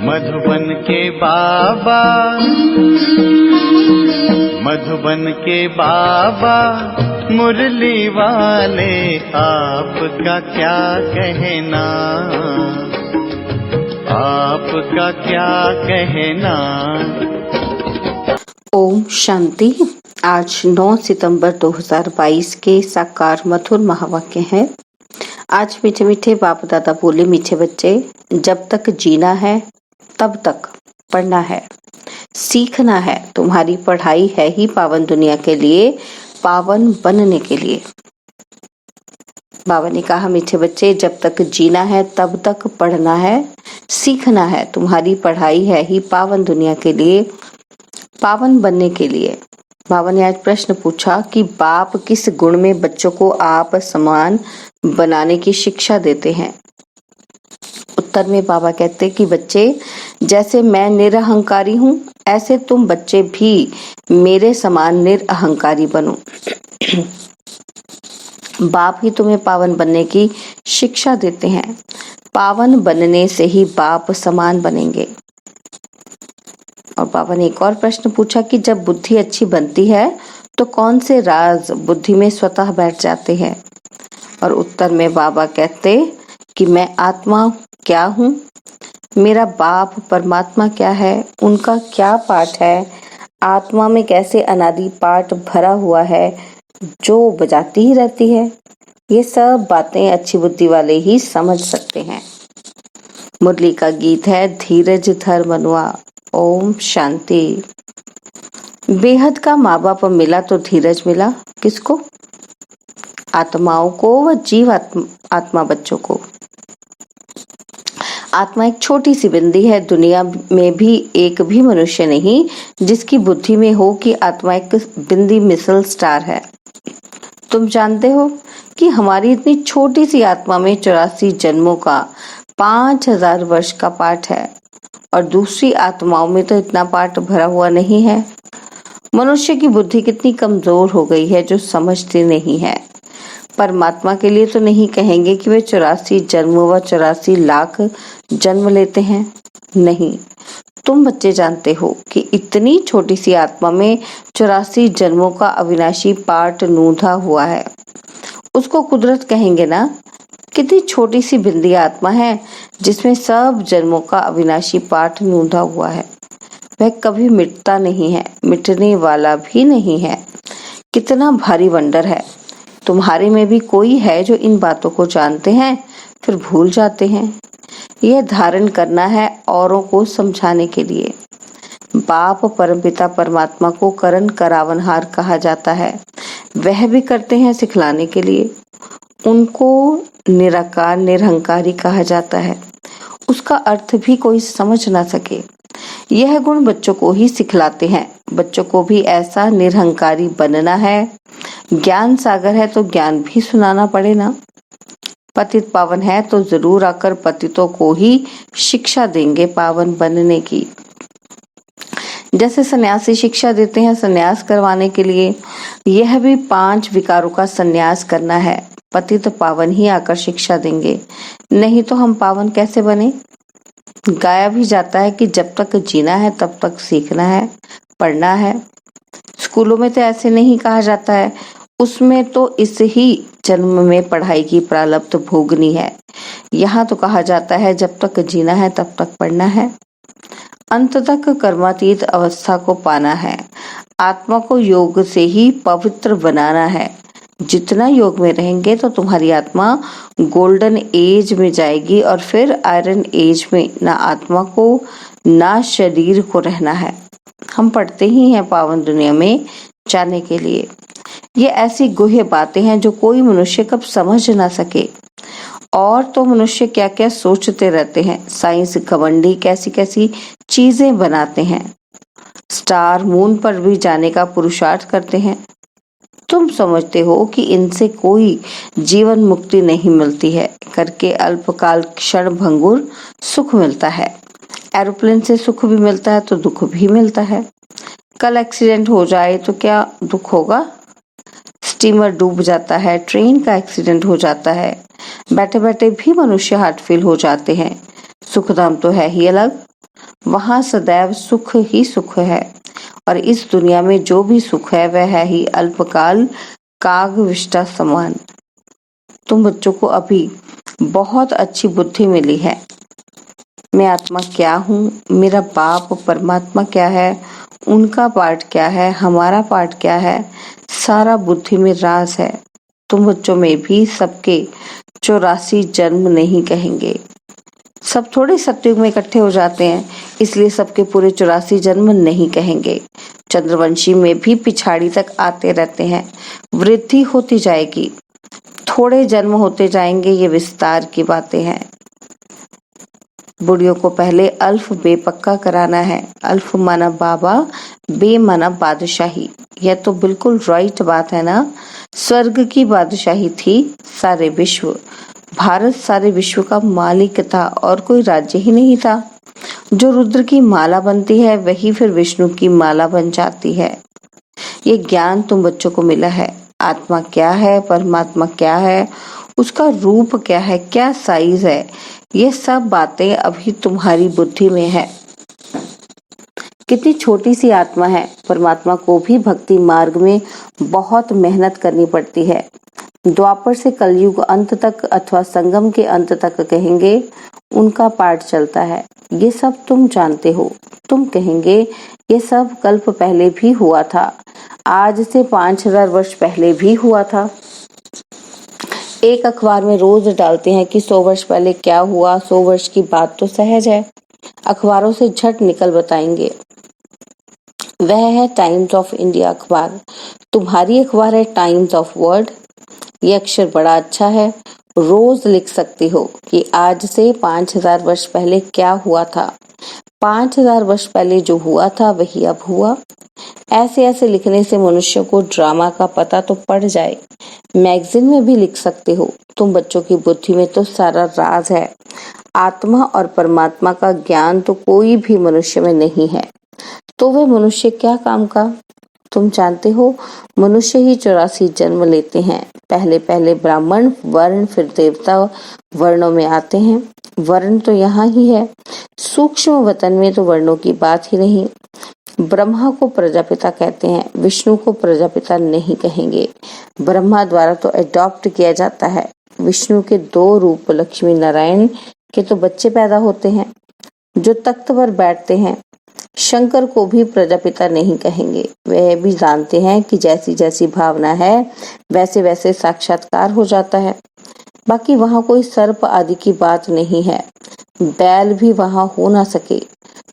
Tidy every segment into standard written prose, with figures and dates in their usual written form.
मधुबन के बाबा, मधुबन के बाबा मुरली वाले, आपका क्या कहना, आपका क्या कहना। ओम शांति। आज 9 सितंबर 2022 के साकार मधुर महावाक्य हैं। आज मीठे मीठे बाप दादा बोले, मीठे बच्चे, जब तक जीना है तब तक पढ़ना है, सीखना है। तुम्हारी पढ़ाई है ही पावन दुनिया के लिए, पावन बनने के लिए। बाबा ने कहा, मीठे बच्चे, जब तक जीना है तब तक पढ़ना है, सीखना है। तुम्हारी पढ़ाई है ही पावन दुनिया के लिए, पावन बनने के लिए। बाबा ने आज प्रश्न पूछा कि बाप किस गुण में बच्चों को आप समान बनाने की शिक्षा देते हैं। उत्तर में बाबा कहते कि बच्चे, जैसे मैं निरअहंकारी हूँ, ऐसे तुम बच्चे भी मेरे समान निरअहंकारी बनो। बाप ही तुम्हें पावन बनने की शिक्षा देते हैं। पावन बनने से ही बाप समान बनेंगे। और बाबा ने एक और प्रश्न पूछा कि जब बुद्धि अच्छी बनती है तो कौन से राज बुद्धि में स्वतः बैठ जाते हैं। और उत्तर में बाबा कहते कि मैं आत्मा क्या हूँ, मेरा बाप परमात्मा क्या है, उनका क्या पाठ है, आत्मा में कैसे अनादि पाठ भरा हुआ है जो बजाती ही रहती है। ये सब बातें अच्छी बुद्धि वाले ही समझ सकते हैं। मुरली का गीत है, धीरज धर मनुआ। ओम शांति। बेहद का माँ बाप मिला तो धीरज मिला किसको? आत्माओं को व जीव आत्मा बच्चों को। आत्मा एक छोटी सी बिंदी है। दुनिया में भी एक भी मनुष्य नहीं जिसकी बुद्धि में हो कि आत्मा एक बिंदी मिसल स्टार है। तुम जानते हो कि हमारी इतनी छोटी सी आत्मा में 84 जन्मों का 5000 वर्ष का पाठ है, और दूसरी आत्माओं में तो इतना पाठ भरा हुआ नहीं है। मनुष्य की बुद्धि कितनी कमजोर हो गई है जो समझती नहीं है। परमात्मा के लिए तो नहीं कहेंगे कि वे 84 जन्म व 84 लाख जन्म लेते हैं। नहीं, तुम बच्चे जानते हो कि इतनी छोटी सी आत्मा में 84 जन्मों का अविनाशी पाठ नूंधा हुआ है। उसको कुदरत कहेंगे ना। कितनी छोटी सी बिंदी आत्मा है जिसमें सब जन्मों का अविनाशी पाठ नूंधा हुआ है। वह कभी मिटता नहीं है, मिटने वाला भी नहीं है। कितना भारी वंडर है। तुम्हारे में भी कोई है जो इन बातों को जानते हैं फिर भूल जाते हैं। यह धारण करना है औरों को समझाने के लिए। बाप परमपिता परमात्मा को करण करावनहार कहा जाता है। वह भी करते हैं सिखलाने के लिए। उनको निराकार निरहंकारी कहा जाता है। उसका अर्थ भी कोई समझ ना सके। यह गुण बच्चों को ही सिखलाते हैं। बच्चों को भी ऐसा निरहंकारी बनना है। ज्ञान सागर है तो ज्ञान भी सुनाना पड़े ना। पतित पावन है तो जरूर आकर पतितों को ही शिक्षा देंगे पावन बनने की। जैसे सन्यासी शिक्षा देते हैं सन्यास करवाने के लिए, यह भी 5 विकारों का सन्यास करना है। पतित पावन ही आकर शिक्षा देंगे, नहीं तो हम पावन कैसे बने। गाया भी जाता है कि जब तक जीना है तब तक सीखना है, पढ़ना है। स्कूलों में तो ऐसे नहीं कहा जाता है, उसमें तो इस ही जन्म में पढ़ाई की प्रारब्ध भोगनी है। यहाँ तो कहा जाता है जब तक जीना है तब तक पढ़ना है। अंत तक कर्मातीत अवस्था को पाना है। आत्मा को योग से ही पवित्र बनाना है। जितना योग में रहेंगे तो तुम्हारी आत्मा गोल्डन एज में जाएगी, और फिर आयरन एज में ना आत्मा को ना शरीर को रहना है। हम पढ़ते ही हैं पावन दुनिया में जाने के लिए। ये ऐसी गुह्य बातें हैं जो कोई मनुष्य कब समझ ना सके। और तो मनुष्य क्या क्या सोचते रहते हैं। साइंस घमंडी कैसी कैसी चीजें बनाते हैं। स्टार मून पर भी जाने का पुरुषार्थ करते हैं। तुम समझते हो कि इनसे कोई जीवन मुक्ति नहीं मिलती है। करके अल्पकाल क्षण भंगुर सुख मिलता है। एरोप्लेन से सुख भी मिलता है तो दुख भी मिलता है। कल एक्सीडेंट हो जाए तो क्या दुख होगा। स्टीमर डूब जाता है, ट्रेन का एक्सीडेंट हो जाता है, बैठे बैठे भी मनुष्य हार्ट फेल हो जाते हैं। सुखधाम तो है ही अलग। वहाँ सदैव सुख ही सुख है, और इस दुनिया में जो भी सुख है वह है ही अल्पकाल काग विष्टा समान। तुम बच्चों को अभी बहुत अच्छी बुद्धि मिली है। मैं आत्मा क्या हूँ, मेरा बाप परमात्मा क्या है, उनका पार्ट क्या है, हमारा पार्ट क्या है, सारा बुद्धि में राज है। तुम बच्चों में भी सबके 84 जन्म नहीं कहेंगे। सब थोड़े सतयुग में इकट्ठे हो जाते हैं, इसलिए सबके पूरे 84 जन्म नहीं कहेंगे। चंद्रवंशी में भी पिछाड़ी तक आते रहते हैं, वृद्धि होती जाएगी, थोड़े जन्म होते जाएंगे, ये विस्तार की बातें हैं। बुढ़ियों को पहले अल्फ बे पक्का कराना है। अल्फ माना बाबा, बे माना बादशाही। यह तो बिल्कुल राइट बात है ना। स्वर्ग की बादशाही थी सारे विश्व, भारत सारे विश्व का मालिक था और कोई राज्य ही नहीं था। जो रुद्र की माला बनती है वही फिर विष्णु की माला बन जाती है। ये ज्ञान तुम बच्चों को मिला है। आत्मा क्या है, परमात्मा क्या है, उसका रूप क्या है, क्या साइज है, ये सब बातें अभी तुम्हारी बुद्धि में है। कितनी छोटी सी आत्मा है। परमात्मा को भी भक्ति मार्ग में बहुत मेहनत करनी पड़ती है। द्वापर से कलयुग अंत तक अथवा संगम के अंत तक कहेंगे उनका पाठ चलता है। ये सब तुम जानते हो। तुम कहेंगे ये सब कल्प पहले भी हुआ था, आज से 5000 वर्ष पहले भी हुआ था। एक अखबार में रोज डालते हैं कि 100 वर्ष पहले क्या हुआ। 100 वर्ष की बात तो सहज है, अखबारों से झट निकल बताएंगे। वह है टाइम्स ऑफ इंडिया अखबार। तुम्हारी अखबार है टाइम्स ऑफ वर्ल्ड। ये अक्षर बड़ा अच्छा है। रोज लिख सकती हो कि आज से 5000 वर्ष पहले क्या हुआ था। 5000 वर्ष पहले जो हुआ था वही अब हुआ। ऐसे ऐसे लिखने से मनुष्य को ड्रामा का पता तो पड़ जाए। मैगजीन में भी लिख सकते हो। तुम बच्चों की बुद्धि में तो सारा राज है। आत्मा और परमात्मा का ज्ञान तो कोई भी मनुष्य में नहीं है, तो वह मनुष्य क्या काम का। तुम जानते हो मनुष्य ही 84 जन्म लेते हैं। पहले पहले ब्राह्मण वर्ण, फिर देवता वर्णों में आते हैं। वर्ण तो यहाँ ही है, सूक्ष्म वतन में तो वर्णों की बात ही नहीं। ब्रह्मा को प्रजापिता कहते हैं, विष्णु को प्रजापिता नहीं कहेंगे। ब्रह्मा द्वारा तो अडॉप्ट किया जाता है। विष्णु के 2 रूप लक्ष्मी नारायण के तो बच्चे पैदा होते हैं जो तख्त पर बैठते हैं। शंकर को भी प्रजापिता नहीं कहेंगे। वह भी जानते हैं कि जैसी जैसी भावना है वैसे वैसे साक्षात्कार हो जाता है। बाकी वहाँ कोई सर्प आदि की बात नहीं है। बैल भी वहाँ हो ना सके।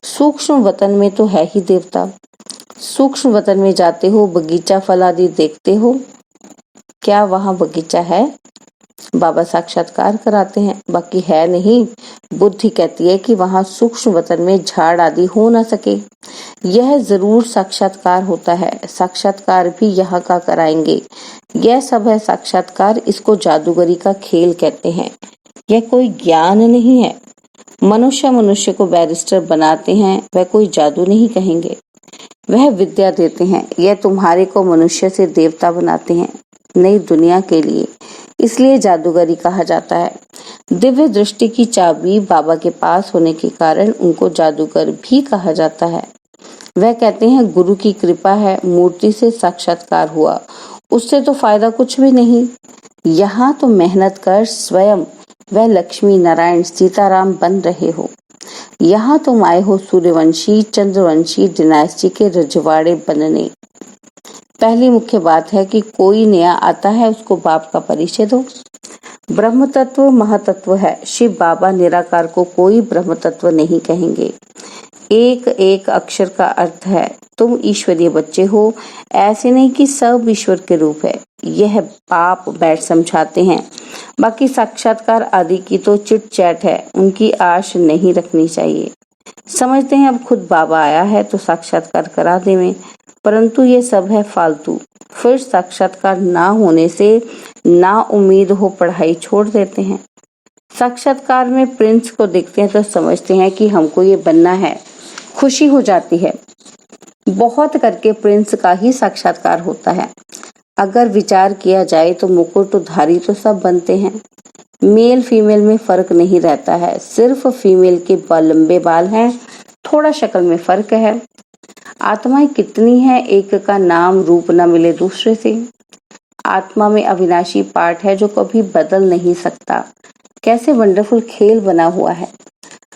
सूक्ष्म वतन में तो है ही देवता। सूक्ष्म वतन में जाते हो, बगीचा फल आदि देखते हो। क्या वहाँ बगीचा है? बाबा साक्षात्कार कराते हैं, बाकी है नहीं। बुद्धि कहती है कि वहाँ सूक्ष्म वतन में झाड़ आदि हो ना सके। यह जरूर साक्षात्कार होता है। साक्षात्कार भी यहाँ का कराएंगे। यह सब है साक्षात्कार। इसको जादूगरी का खेल कहते हैं। यह कोई ज्ञान नहीं है। मनुष्य मनुष्य को बैरिस्टर बनाते हैं, वह कोई जादू नहीं कहेंगे। वह विद्या देते हैं। यह तुम्हारे को मनुष्य से देवता बनाते हैं, नई दुनिया के लिए। इसलिए जादूगरी कहा जाता है। दिव्य दृष्टि की चाबी बाबा के पास होने के कारण उनको जादूगर भी कहा जाता है। वह कहते हैं गुरु की कृपा है, मूर्ति से साक्षात्कार हुआ, उससे तो फायदा कुछ भी नहीं। यहाँ तो मेहनत कर स्वयं वह लक्ष्मी नारायण सीताराम बन रहे हो। यहाँ तुम आए हो सूर्यवंशी चंद्रवंशी डिनास्टी के रजवाड़े बनने। पहली मुख्य बात है कि कोई नया आता है उसको बाप का परिचय दो। ब्रह्म तत्व महातत्व है। शिव बाबा निराकार को कोई ब्रह्म तत्व नहीं कहेंगे। एक एक अक्षर का अर्थ है। तुम ईश्वरीय बच्चे हो, ऐसे नहीं कि सब ईश्वर के रूप है। यह बाप बैठ समझाते हैं। बाकी साक्षात्कार आदि की तो चिट चैट है, उनकी आश नहीं रखनी चाहिए। समझते हैं अब खुद बाबा आया है तो साक्षात्कार करा देवें, परंतु ये सब है फालतू। फिर साक्षात्कार ना होने से ना उम्मीद हो पढ़ाई छोड़ देते हैं। साक्षात्कार में प्रिंस को देखते हैं तो समझते हैं कि हमको ये बनना है, खुशी हो जाती है। बहुत करके प्रिंस का ही साक्षात्कार होता है। अगर विचार किया जाए तो मुकुटधारी तो सब बनते हैं। मेल फीमेल में फर्क नहीं रहता है। सिर्फ फीमेल के लंबे बाल हैं थोड़ा शक्ल में फर्क है। आत्माएं कितनी हैं, एक का नाम रूप न मिले दूसरे से। आत्मा में अविनाशी पार्ट है जो कभी बदल नहीं सकता। कैसे वंडरफुल खेल बना हुआ है।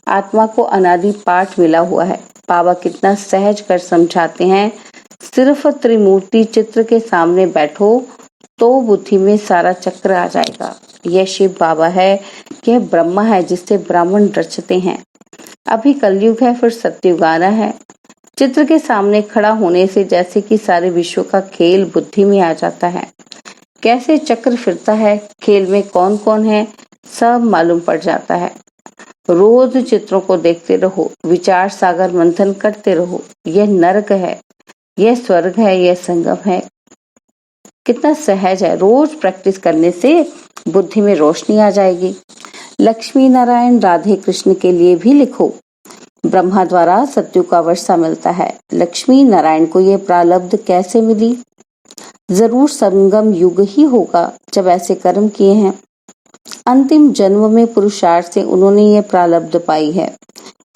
आत्मा को अनादि पाठ मिला हुआ है। बाबा कितना सहज कर समझाते हैं। सिर्फ त्रिमूर्ति चित्र के सामने बैठो तो बुद्धि में सारा चक्र आ जाएगा। यह शिव बाबा है, यह ब्रह्मा है जिससे ब्राह्मण रचते हैं। अभी कलयुग है, फिर सतयुग आना है। चित्र के सामने खड़ा होने से जैसे कि सारे विश्व का खेल बुद्धि में आ जाता है। कैसे चक्र फिरता है, खेल में कौन कौन है, सब मालूम पड़ जाता है। रोज चित्रों को देखते रहो, विचार सागर मंथन करते रहो। यह नरक है, यह स्वर्ग है, यह संगम है। कितना सहज है। रोज प्रैक्टिस करने से बुद्धि में रोशनी आ जाएगी। लक्ष्मी नारायण राधे कृष्ण के लिए भी लिखो। ब्रह्मा द्वारा सत्युग का वर्षा मिलता है। लक्ष्मी नारायण को ये प्रारब्ध कैसे मिली? जरूर संगम युग ही होगा जब ऐसे कर्म किए हैं। अंतिम जन्म में पुरुषार्थ से उन्होंने ये प्रारब्ध पाई है।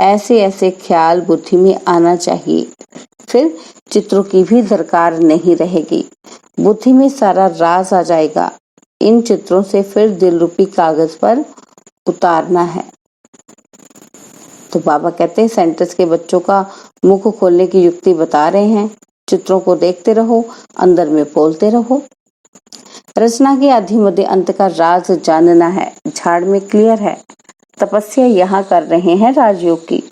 ऐसे ऐसे ख्याल बुद्धि में आना चाहिए, फिर चित्रों की भी दरकार नहीं रहेगी। बुद्धि में सारा राज आ जाएगा। इन चित्रों से फिर दिल रूपी कागज पर उतारना है। तो बाबा कहते हैं सेंटर्स के बच्चों का मुख खोलने की युक्ति बता रहे हैं। चित्रों को देखते रहो, अंदर में बोलते रहो। रचना के आदि मध्य अंत का राज जानना है। झाड़ में क्लियर है। तपस्या यहाँ कर रहे हैं राजयोग की।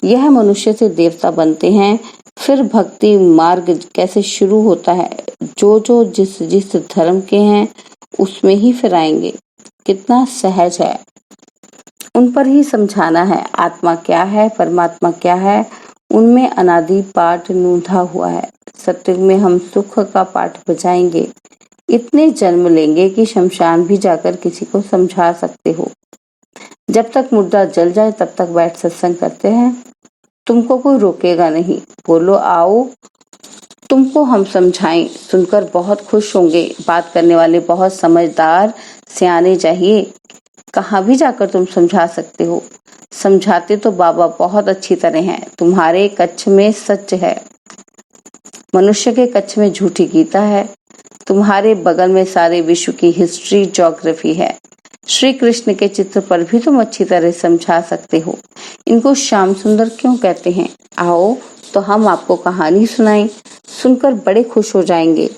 यह मनुष्य से देवता बनते हैं। फिर भक्ति मार्ग कैसे शुरू होता है। जो जो जिस जिस धर्म के हैं उसमें ही फिर आएंगे। कितना सहज है। उन पर ही समझाना है। आत्मा क्या है, परमात्मा क्या है, उनमें अनादि पाठ नूंधा हुआ है। सत्युग में हम सुख का पाठ बजाएंगे। इतने जन्म लेंगे कि शमशान भी जाकर किसी को समझा सकते हो। जब तक मुर्दा जल जाए तब तक बैठ सत्संग करते हैं। तुमको कोई रोकेगा नहीं। बोलो आओ, तुमको हम समझाएं। सुनकर बहुत खुश होंगे। बात करने वाले बहुत समझदार सियाने चाहिए। कहाँ भी जाकर तुम समझा सकते हो। समझाते तो बाबा बहुत अच्छी तरह हैं। तुम्हारे कच्छ में सच है, मनुष्य के कच्छ में झूठी गीता है। तुम्हारे बगल में सारे विश्व की हिस्ट्री ज्योग्राफी है। श्री कृष्ण के चित्र पर भी तुम अच्छी तरह समझा सकते हो। इनको श्याम सुंदर क्यों कहते हैं? आओ तो हम आपको कहानी सुनाएं। सुनकर बड़े खुश हो जाएंगे।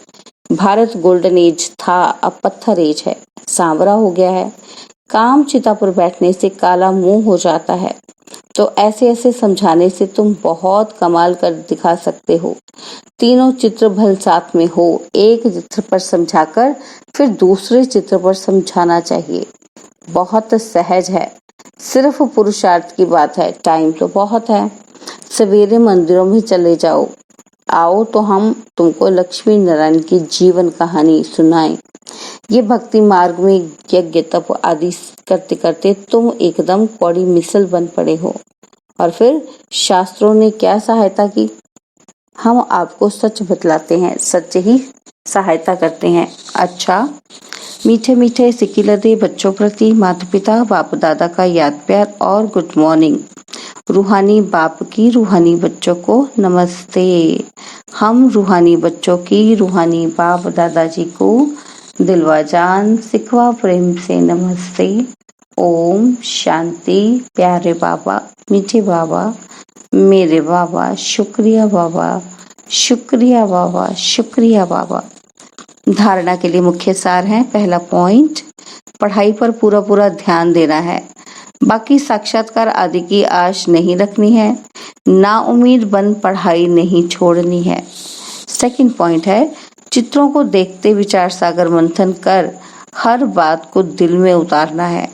भारत गोल्डन एज था, अब पत्थर एज है, सांवरा हो गया है। काम चिता पर बैठने से काला मुंह हो जाता है। तो ऐसे ऐसे समझाने से तुम बहुत कमाल कर दिखा सकते हो। तीनों चित्र भल साथ में हो। एक चित्र पर समझाकर फिर दूसरे चित्र पर समझाना चाहिए। बहुत सहज है। सिर्फ पुरुषार्थ की बात है। टाइम तो बहुत है। सवेरे मंदिरों में चले जाओ। आओ तो हम तुमको लक्ष्मी नारायण की जीवन कहानी सुनाएं। ये भक्ति मार्ग में यज्ञ तप आदि करते करते तुम एकदम कौड़ी मिसल बन पड़े हो। और फिर शास्त्रों ने क्या सहायता की? हम आपको सच बतलाते हैं, सच ही सहायता करते हैं। अच्छा, मीठे मीठे सिकिलदे बच्चों प्रति माता पिता बाप दादा का याद प्यार और गुड मॉर्निंग। रूहानी बाप की रूहानी बच्चों को नमस्ते। हम रूहानी बच्चों की रूहानी बाप दादाजी को दिलवा जान सिखवा प्रेम से नमस्ते। ओम शांति। प्यारे बाबा, मीठे बाबा, मेरे बाबा, शुक्रिया बाबा, शुक्रिया बाबा, शुक्रिया बाबा। धारणा के लिए मुख्य सार है। पहला पॉइंट, पढ़ाई पर पूरा पूरा ध्यान देना है। बाकी साक्षात्कार आदि की आश नहीं रखनी है। ना उम्मीद बन पढ़ाई नहीं छोड़नी है। सेकंड पॉइंट है, चित्रों को देखते विचार सागर मंथन कर हर बात को दिल में उतारना है।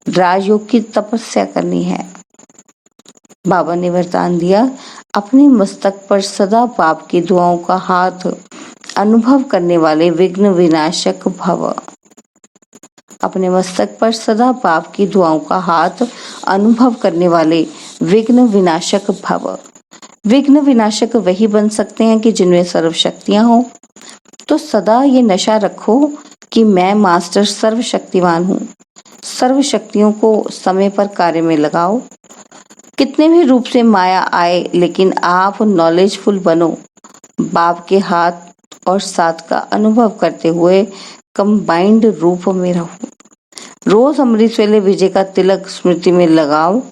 राजयोग की तपस्या करनी है। बाबा ने वरदान दिया, अपने मस्तक पर सदा बाप की दुआओं का हाथ अनुभव करने वाले विघ्न विनाशक भव। अपने मस्तक पर सदा बाप की दुआओं का हाथ अनुभव करने वाले विघ्न विनाशक भव। विघ्न विनाशक वही बन सकते हैं कि जिनमें सर्व शक्तियां हो। तो सदा ये नशा रखो कि मैं मास्टर सर्वशक्तिवान हूँ। सर्व शक्तियों को समय पर कार्य में लगाओ। कितने भी रूप से माया आए, लेकिन आप नॉलेजफुल बनो। बाप के हाथ और साथ का अनुभव करते हुए कंबाइंड रूप में रहो। रोज अमृत वेले विजय का तिलक स्मृति में लगाओ।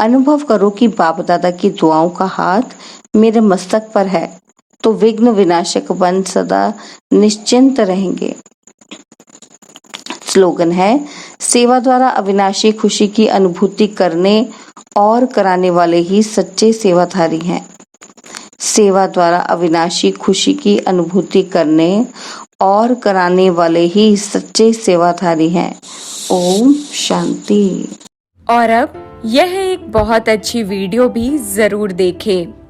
अनुभव करो कि बाप दादा की दुआओं का हाथ मेरे मस्तक पर है, तो विघ्न विनाशक बन सदा निश्चिंत रहेंगे। स्लोगन है, सेवा द्वारा अविनाशी खुशी की अनुभूति करने और कराने वाले ही सच्चे सेवाधारी हैं। सेवा द्वारा अविनाशी खुशी की अनुभूति करने और कराने वाले ही सच्चे सेवाधारी हैं। ओम शांति। और अब यह एक बहुत अच्छी वीडियो भी जरूर देखें।